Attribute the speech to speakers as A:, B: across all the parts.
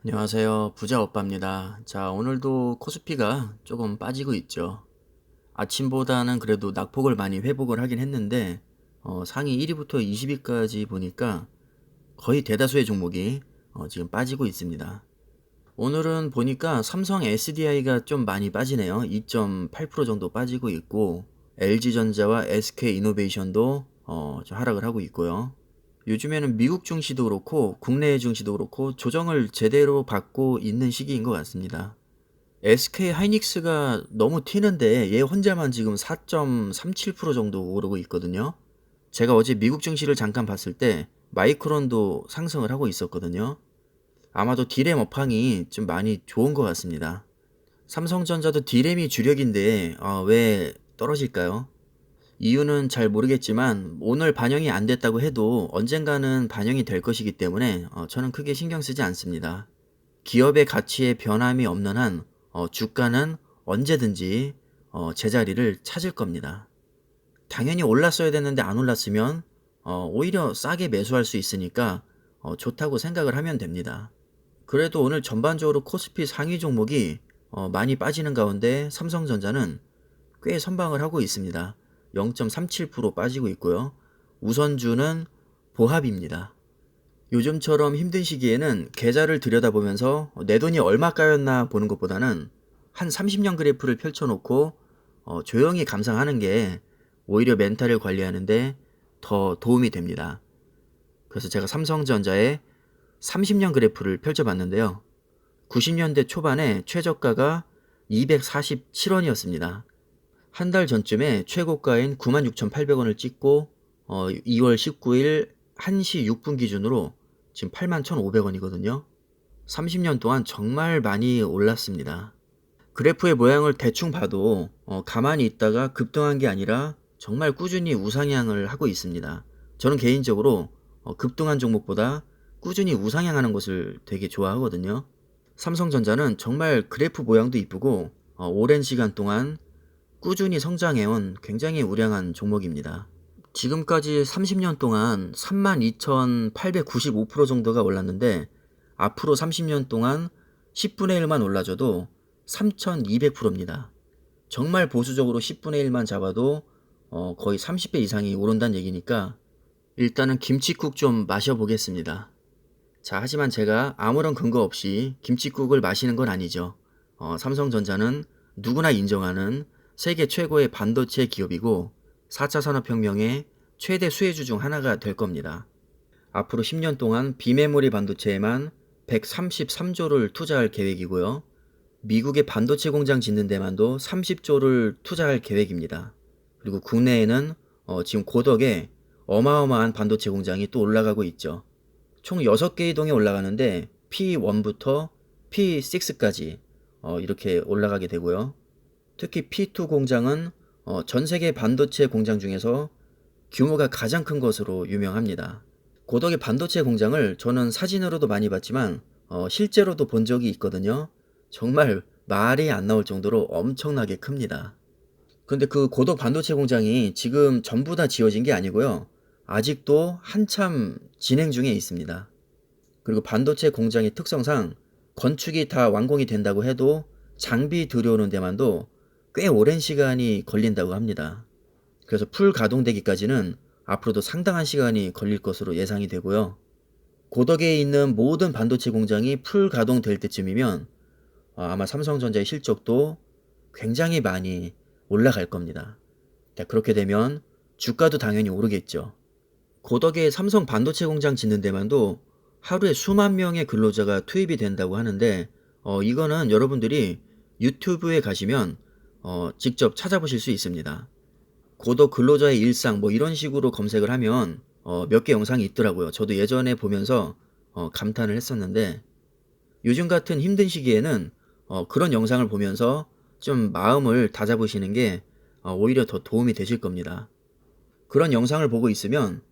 A: 안녕하세요. 부자 오빠입니다. 자, 오늘도 코스피가 조금 빠지고 있죠. 아침보다는 그래도 낙폭을 많이 회복을 하긴 했는데, 상위 1위부터 20위까지 보니까 거의 대다수의 종목이 지금 빠지고 있습니다. 오늘은 보니까 삼성 SDI가 좀 많이 빠지네요. 2.8% 정도 빠지고 있고, LG전자와 SK이노베이션도 좀 하락을 하고 있고요. 요즘에는 미국 증시도 그렇고 국내 증시도 그렇고 조정을 제대로 받고 있는 시기인 것 같습니다. SK 하이닉스가 너무 튀는데 얘 혼자만 지금 4.37% 정도 오르고 있거든요. 제가 어제 미국 증시를 잠깐 봤을 때 마이크론도 상승을 하고 있었거든요. 아마도 디램 업황이 좀 많이 좋은 것 같습니다. 삼성전자도 디램이 주력인데 왜 떨어질까요? 이유는 잘 모르겠지만 오늘 반영이 안 됐다고 해도 언젠가는 반영이 될 것이기 때문에 저는 크게 신경 쓰지 않습니다. 기업의 가치에 변함이 없는 한 주가는 언제든지 제자리를 찾을 겁니다. 당연히 올랐어야 됐는데 안 올랐으면 오히려 싸게 매수할 수 있으니까 좋다고 생각을 하면 됩니다. 그래도 오늘 전반적으로 코스피 상위 종목이 많이 빠지는 가운데 삼성전자는 꽤 선방을 하고 있습니다. 0.37% 빠지고 있고요. 우선주는 보합입니다. 요즘처럼 힘든 시기에는 계좌를 들여다보면서 내 돈이 얼마 까였나 보는 것보다는 한 30년 그래프를 펼쳐놓고 조용히 감상하는 게 오히려 멘탈을 관리하는데 더 도움이 됩니다. 그래서 제가 삼성전자의 30년 그래프를 펼쳐봤는데요. 90년대 초반에 최저가가 247원이었습니다. 한 달 전쯤에 최고가인 96,800원을 찍고 2월 19일 1시 6분 기준으로 지금 81,500원이거든요. 30년 동안 정말 많이 올랐습니다. 그래프의 모양을 대충 봐도 가만히 있다가 급등한 게 아니라 정말 꾸준히 우상향을 하고 있습니다. 저는 개인적으로 급등한 종목보다 꾸준히 우상향하는 것을 되게 좋아하거든요. 삼성전자는 정말 그래프 모양도 이쁘고 오랜 시간 동안 꾸준히 성장해온 굉장히 우량한 종목입니다. 지금까지 30년 동안 32,895% 정도가 올랐는데 앞으로 30년 동안 10분의 1만 올라줘도 3,200%입니다. 정말 보수적으로 10분의 1만 잡아도 거의 30배 이상이 오른다는 얘기니까 일단은 김칫국 좀 마셔보겠습니다. 자, 하지만 제가 아무런 근거 없이 김칫국을 마시는 건 아니죠. 삼성전자는 누구나 인정하는 세계 최고의 반도체 기업이고 4차 산업혁명의 최대 수혜주 중 하나가 될 겁니다. 앞으로 10년 동안 비메모리 반도체에만 133조를 투자할 계획이고요. 미국의 반도체 공장 짓는 데만도 30조를 투자할 계획입니다. 그리고 국내에는 지금 고덕에 어마어마한 반도체 공장이 또 올라가고 있죠. 총 6개의 동에 올라가는데 P1부터 P6까지 이렇게 올라가게 되고요. 특히 P2 공장은 전 세계 반도체 공장 중에서 규모가 가장 큰 것으로 유명합니다. 고덕의 반도체 공장을 저는 사진으로도 많이 봤지만 실제로도 본 적이 있거든요. 정말 말이 안 나올 정도로 엄청나게 큽니다. 근데 그 고덕 반도체 공장이 지금 전부 다 지어진 게 아니고요. 아직도 한참 진행 중에 있습니다. 그리고 반도체 공장의 특성상 건축이 다 완공이 된다고 해도 장비 들여오는 데만도 꽤 오랜 시간이 걸린다고 합니다. 그래서 풀 가동되기까지는 앞으로도 상당한 시간이 걸릴 것으로 예상이 되고요. 고덕에 있는 모든 반도체 공장이 풀 가동될 때쯤이면 아마 삼성전자의 실적도 굉장히 많이 올라갈 겁니다. 그렇게 되면 주가도 당연히 오르겠죠. 고덕에 삼성 반도체 공장 짓는 데만도 하루에 수만 명의 근로자가 투입이 된다고 하는데 이거는 여러분들이 유튜브에 가시면 직접 찾아보실 수 있습니다. 고덕 근로자의 일상 뭐 이런 식으로 검색을 하면 몇 개 영상이 있더라고요. 저도 예전에 보면서 감탄을 했었는데 요즘 같은 힘든 시기에는 그런 영상을 보면서 좀 마음을 다잡으시는 게 오히려 더 도움이 되실 겁니다. 그런 영상을 보고 있으면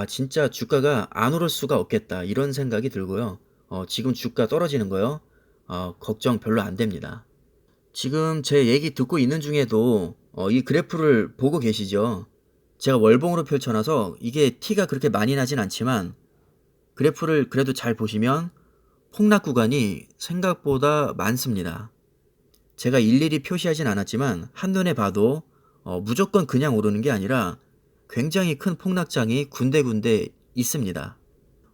A: 진짜 주가가 안 오를 수가 없겠다 이런 생각이 들고요. 지금 주가 떨어지는 거요. 걱정 별로 안 됩니다. 지금 제 얘기 듣고 있는 중에도 이 그래프를 보고 계시죠? 제가 월봉으로 펼쳐놔서 이게 티가 그렇게 많이 나진 않지만 그래프를 그래도 잘 보시면 폭락 구간이 생각보다 많습니다. 제가 일일이 표시하진 않았지만 한눈에 봐도 무조건 그냥 오르는 게 아니라 굉장히 큰 폭락장이 군데군데 있습니다.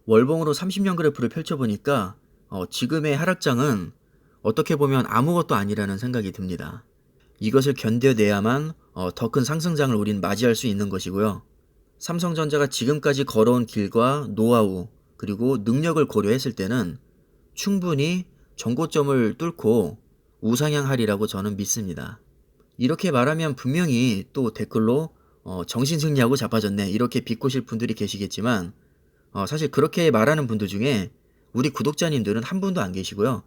A: 월봉으로 30년 그래프를 펼쳐보니까 지금의 하락장은 어떻게 보면 아무것도 아니라는 생각이 듭니다. 이것을 견뎌내야만 더 큰 상승장을 우린 맞이할 수 있는 것이고요. 삼성전자가 지금까지 걸어온 길과 노하우 그리고 능력을 고려했을 때는 충분히 전고점을 뚫고 우상향하리라고 저는 믿습니다. 이렇게 말하면 분명히 또 댓글로 정신승리하고 자빠졌네 이렇게 비꼬실 분들이 계시겠지만 사실 그렇게 말하는 분들 중에 우리 구독자님들은 한 분도 안 계시고요.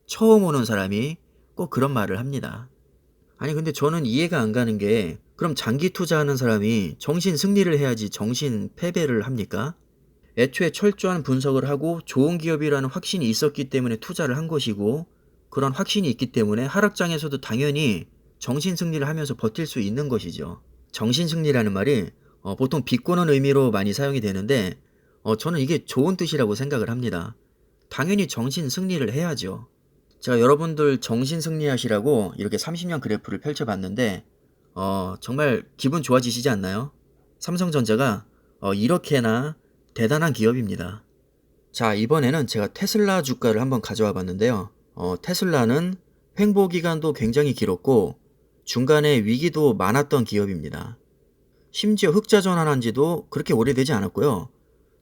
A: 처음 오는 사람이 꼭 그런 말을 합니다. 아니 근데 저는 이해가 안 가는 게 그럼 장기 투자하는 사람이 정신 승리를 해야지 정신 패배를 합니까? 애초에 철저한 분석을 하고 좋은 기업이라는 확신이 있었기 때문에 투자를 한 것이고 그런 확신이 있기 때문에 하락장에서도 당연히 정신 승리를 하면서 버틸 수 있는 것이죠. 정신 승리라는 말이 보통 비꼬는 의미로 많이 사용이 되는데 저는 이게 좋은 뜻이라고 생각을 합니다. 당연히 정신 승리를 해야죠. 제가 여러분들 정신 승리하시라고 이렇게 30년 그래프를 펼쳐봤는데 정말 기분 좋아지시지 않나요? 삼성전자가 이렇게나 대단한 기업입니다. 자, 이번에는 제가 테슬라 주가를 한번 가져와 봤는데요. 테슬라는 횡보 기간도 굉장히 길었고 중간에 위기도 많았던 기업입니다. 심지어 흑자 전환한 지도 그렇게 오래되지 않았고요.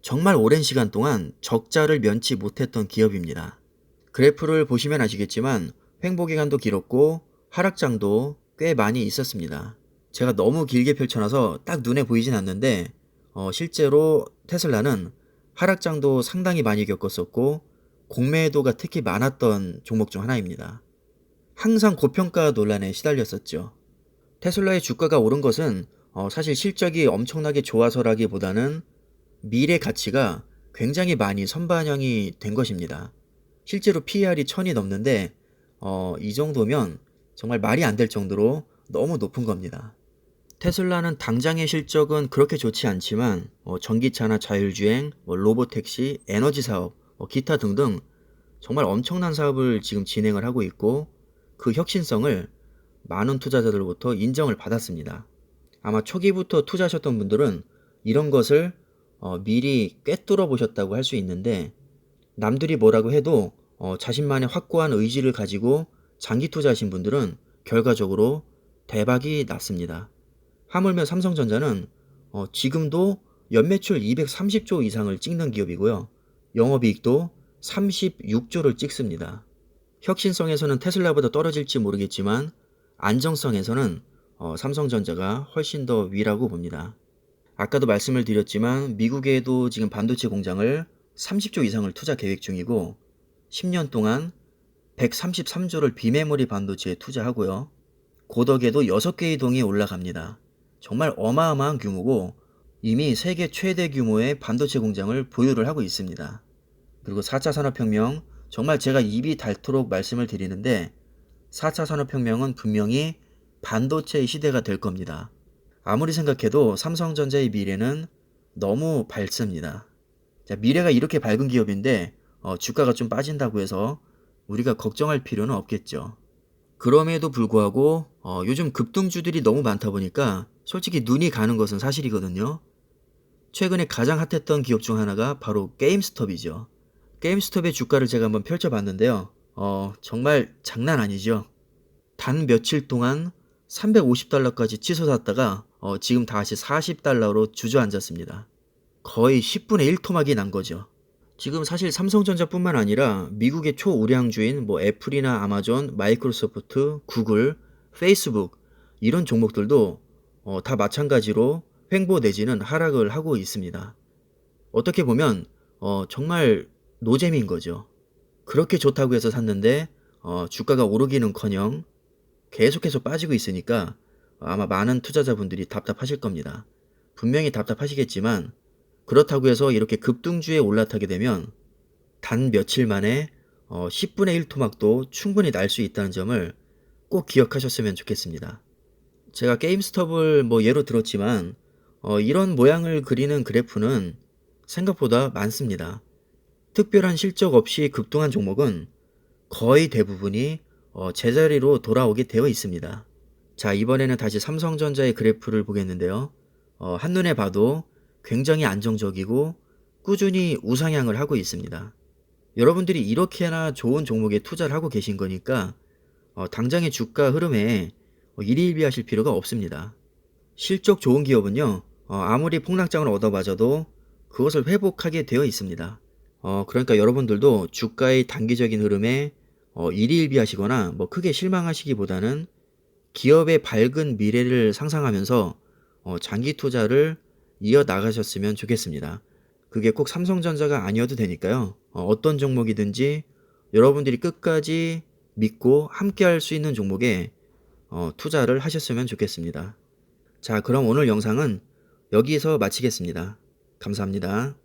A: 정말 오랜 시간 동안 적자를 면치 못했던 기업입니다. 그래프를 보시면 아시겠지만 횡보 기간도 길었고 하락장도 꽤 많이 있었습니다. 제가 너무 길게 펼쳐놔서 딱 눈에 보이진 않는데 실제로 테슬라는 하락장도 상당히 많이 겪었었고 공매도가 특히 많았던 종목 중 하나입니다. 항상 고평가 논란에 시달렸었죠. 테슬라의 주가가 오른 것은 사실 실적이 엄청나게 좋아서라기보다는 미래 가치가 굉장히 많이 선반영이 된 것입니다. 실제로 PER이 1000이 넘는데 이 정도면 정말 말이 안 될 정도로 너무 높은 겁니다. 테슬라는 당장의 실적은 그렇게 좋지 않지만 전기차나 자율주행, 로보택시, 에너지 사업, 기타 등등 정말 엄청난 사업을 지금 진행을 하고 있고 그 혁신성을 많은 투자자들로부터 인정을 받았습니다. 아마 초기부터 투자하셨던 분들은 이런 것을 미리 꿰뚫어 보셨다고 할 수 있는데 남들이 뭐라고 해도 자신만의 확고한 의지를 가지고 장기 투자하신 분들은 결과적으로 대박이 났습니다. 하물며 삼성전자는 지금도 연매출 230조 이상을 찍는 기업이고요. 영업이익도 36조를 찍습니다. 혁신성에서는 테슬라보다 떨어질지 모르겠지만 안정성에서는 삼성전자가 훨씬 더 위라고 봅니다. 아까도 말씀을 드렸지만 미국에도 지금 반도체 공장을 30조 이상을 투자 계획 중이고 10년 동안 133조를 비메모리 반도체에 투자하고요. 고덕에도 6개의 동이 올라갑니다. 정말 어마어마한 규모고 이미 세계 최대 규모의 반도체 공장을 보유를 하고 있습니다. 그리고 4차 산업혁명 정말 제가 입이 닳도록 말씀을 드리는데 4차 산업혁명은 분명히 반도체의 시대가 될 겁니다. 아무리 생각해도 삼성전자의 미래는 너무 밝습니다. 자, 미래가 이렇게 밝은 기업인데 주가가 좀 빠진다고 해서 우리가 걱정할 필요는 없겠죠. 그럼에도 불구하고 요즘 급등주들이 너무 많다 보니까 솔직히 눈이 가는 것은 사실이거든요. 최근에 가장 핫했던 기업 중 하나가 바로 게임스톱이죠. 게임스톱의 주가를 제가 한번 펼쳐봤는데요. 정말 장난 아니죠. 단 며칠 동안 350달러까지 치솟았다가 지금 다시 40달러로 주저앉았습니다. 거의 10분의 1 토막이 난 거죠. 지금 사실 삼성전자뿐만 아니라 미국의 초우량주인 애플이나 아마존, 마이크로소프트, 구글, 페이스북 이런 종목들도 다 마찬가지로 횡보 내지는 하락을 하고 있습니다. 어떻게 보면 정말 노잼인 거죠. 그렇게 좋다고 해서 샀는데 주가가 오르기는커녕 계속해서 빠지고 있으니까 아마 많은 투자자분들이 답답하실 겁니다. 분명히 답답하시겠지만 그렇다고 해서 이렇게 급등주에 올라타게 되면 단 며칠 만에 10분의 1 토막도 충분히 날 수 있다는 점을 꼭 기억하셨으면 좋겠습니다. 제가 게임스톱을 예로 들었지만 이런 모양을 그리는 그래프는 생각보다 많습니다. 특별한 실적 없이 급등한 종목은 거의 대부분이 제자리로 돌아오게 되어 있습니다. 자, 이번에는 다시 삼성전자의 그래프를 보겠는데요. 한눈에 봐도 굉장히 안정적이고 꾸준히 우상향을 하고 있습니다. 여러분들이 이렇게나 좋은 종목에 투자를 하고 계신 거니까 당장의 주가 흐름에 일희일비하실 필요가 없습니다. 실적 좋은 기업은요, 아무리 폭락장을 얻어맞아도 그것을 회복하게 되어 있습니다. 그러니까 여러분들도 주가의 단기적인 흐름에 일희일비하시거나 뭐 크게 실망하시기보다는 기업의 밝은 미래를 상상하면서 장기 투자를 이어나가셨으면 좋겠습니다. 그게 꼭 삼성전자가 아니어도 되니까요. 어떤 종목이든지 여러분들이 끝까지 믿고 함께 할 수 있는 종목에 투자를 하셨으면 좋겠습니다. 자, 그럼 오늘 영상은 여기서 마치겠습니다. 감사합니다.